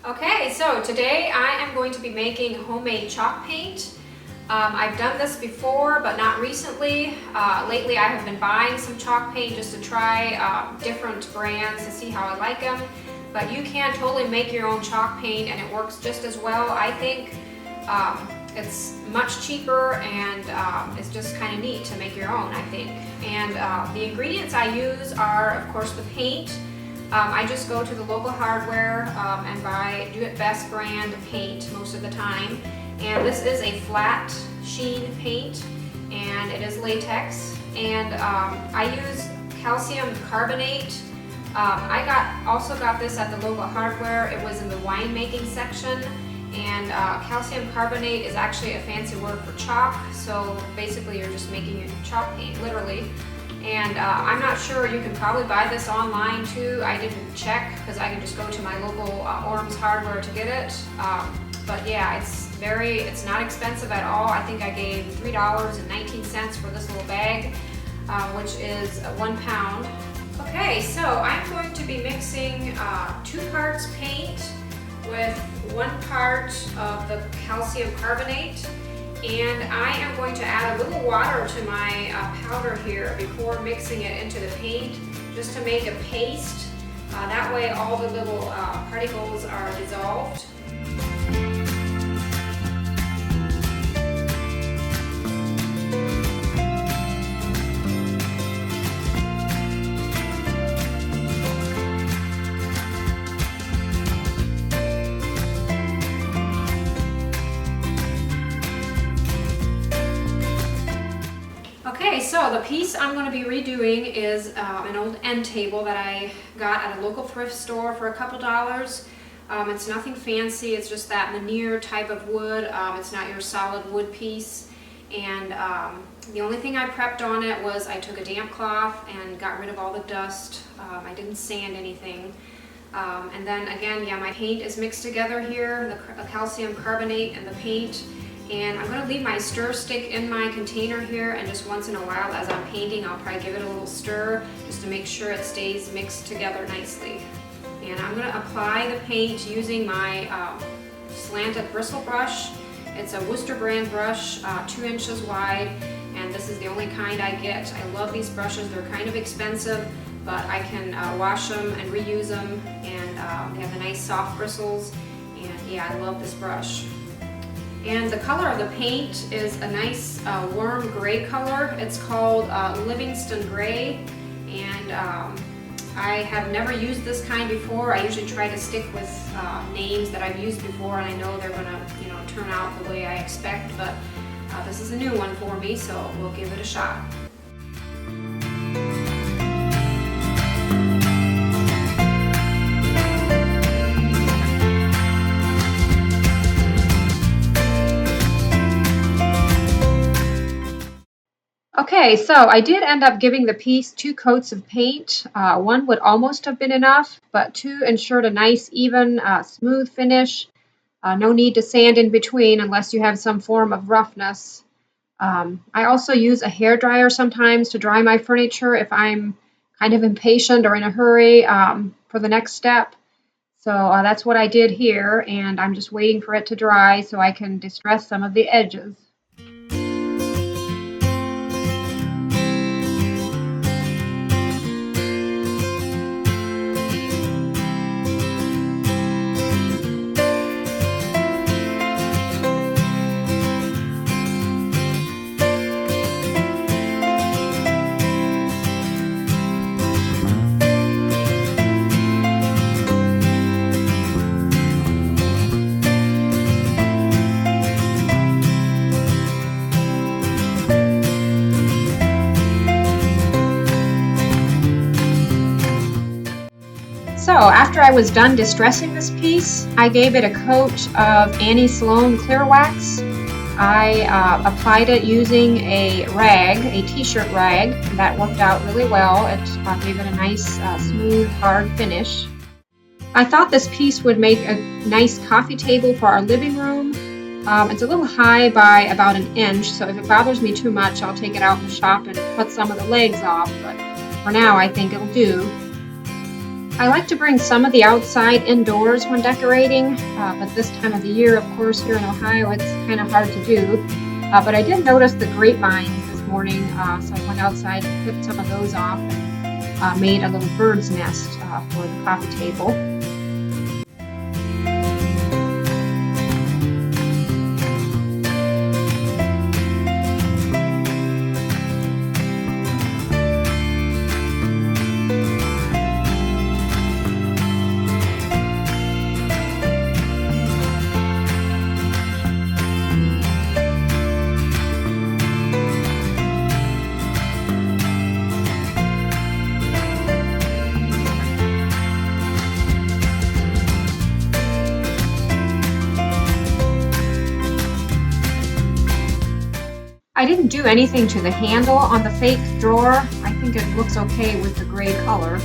Okay, so today I am going to be making homemade chalk paint. I've done this before, but not recently. Lately I have been buying some chalk paint just to try different brands to see how I like them. But you can totally make your own chalk paint and it works just as well. I think it's much cheaper and it's just kind of neat to make your own, I think. And the ingredients I use are, of course, the paint. I just go to the local hardware and buy Do It Best brand paint most of the time. And this is a flat sheen paint and it is latex. And I use calcium carbonate. I also got this at the local hardware. It was in the winemaking section. And calcium carbonate is actually a fancy word for chalk. So basically you're just making your chalk paint, literally. And I'm not sure, you can probably buy this online too. I didn't check because I can just go to my local Orm's hardware to get it. But yeah, it's not expensive at all. I think I gave $3.19 for this little bag, which is 1 pound. Okay, so I'm going to be mixing 2 parts paint with 1 part of the calcium carbonate. And I am going to add a little water to my powder here before mixing it into the paint, just to make a paste. That way all the little particles are dissolved. Okay, so the piece I'm going to be redoing is an old end table that I got at a local thrift store for a couple dollars. It's nothing fancy, it's just that veneer type of wood. It's not your solid wood piece. And the only thing I prepped on it was I took a damp cloth and got rid of all the dust. I didn't sand anything. And then again, yeah, my paint is mixed together here, the calcium carbonate and the paint. And I'm going to leave my stir stick in my container here, and just once in a while as I'm painting I'll probably give it a little stir just to make sure it stays mixed together nicely. And I'm going to apply the paint using my slanted bristle brush. It's a Worcester brand brush, 2 inches wide, and this is the only kind I get. I love these brushes. They're kind of expensive, but I can wash them and reuse them, and they have the nice soft bristles, and yeah, I love this brush. And the color of the paint is a nice warm gray color. It's called Livingston Gray, and I have never used this kind before. I usually try to stick with names that I've used before, and I know they're going to turn out the way I expect, but this is a new one for me, so we'll give it a shot. Okay, so I did end up giving the piece 2 coats of paint. 1 would almost have been enough, but 2 ensured a nice, even, smooth finish. No need to sand in between unless you have some form of roughness. I also use a hairdryer sometimes to dry my furniture if I'm kind of impatient or in a hurry for the next step. So that's what I did here, and I'm just waiting for it to dry so I can distress some of the edges. So after I was done distressing this piece, I gave it a coat of Annie Sloan Clear Wax. I applied it using a rag, a t-shirt rag. That worked out really well. It gave it a nice, smooth, hard finish. I thought this piece would make a nice coffee table for our living room. It's a little high by about 1 inch, so if it bothers me too much, I'll take it out in the shop and cut some of the legs off, but for now I think it'll do. I like to bring some of the outside indoors when decorating, but this time of the year, of course, here in Ohio, it's kind of hard to do. But I did notice the grapevines this morning, so I went outside and clipped some of those off and made a little bird's nest for the coffee table. I didn't do anything to the handle on the fake drawer. I think it looks okay with the gray color.